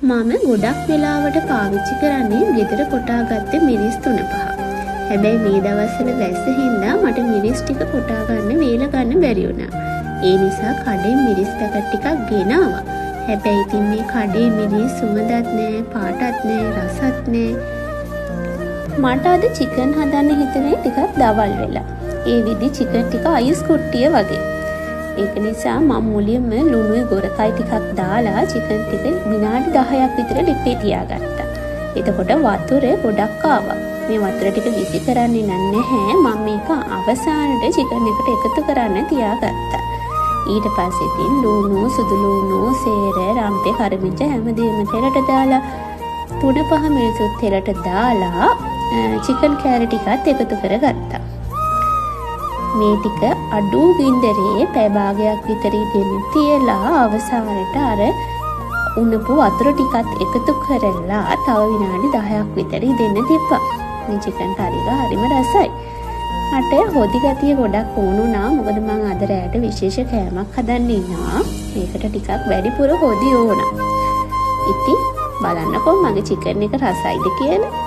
මම ගොඩක් වෙලාවට පාවිච්චි කරන්නේ ගෙදර කොටාගත්තේ මිරිස් 3-5. හැබැයි මේ දවස්වල වැස්ස හින්දා මට මිරිස් ටික කොටා ගන්න වේල ගන්න බැරි වුණා. ඒ නිසා කඩෙන් මිරිස් පැකට් ටිකක් ගෙනාවා. හැබැයි ඉතින් මේ කඩේ මිරිස් සුවඳත් නෑ, පාටත් නෑ, රසත් නෑ. මට අද චිකන් හදන්න හිතුනේ ටිකක් දවල් වෙලා. ඒ විදි චිකන් ටික අයිස් කුට්ටිය වගේ. ඒක නිසා මම මුලින්ම ලුණුයි ගොරකයි ටිකක් දාලා චිකන් ටික විනාඩි 10ක් විතර ලිපේ තියාගත්තා. එතකොට වතුර ගොඩක් ආවා. මේ වතුර ටික විසි කරන්නේ නැහැ. මම මේක අවසානට චිකන් එකට එකතු කරන්න තියාගත්තා. ඊට පස්සේ ඉතින් ලුණු, සුදු ලුණු, සේර, රම්පේ, කරමිංච හැමදේම තෙලට දාලා 3-5 මිනිස්සුත් තෙලට දාලා චිකන් කෑලි ටිකත් එකතු කරගත්තා. මේ ටික අඩු ගින්දරේ පැය භාගයක් විතර ඉඳන් තියලා අවසානට අර උණපු වතුර ටිකත් එකතු කරලා තව විනාඩි 10ක් විතර ඉඳන් තිබ්බා. මේ චිකන් කරිලා හරිම රසයි. මට හොදි ගතිය ගොඩක් ඕනුණා. මොකද මම අද රැයට විශේෂ කෑමක් හදන්න ඉන්නවා. ඒකට ටිකක් වැඩිපුර හොදි ඕන. ඉතින් බලන්නකෝ මගේ චිකන් එක රසයිද කියලා.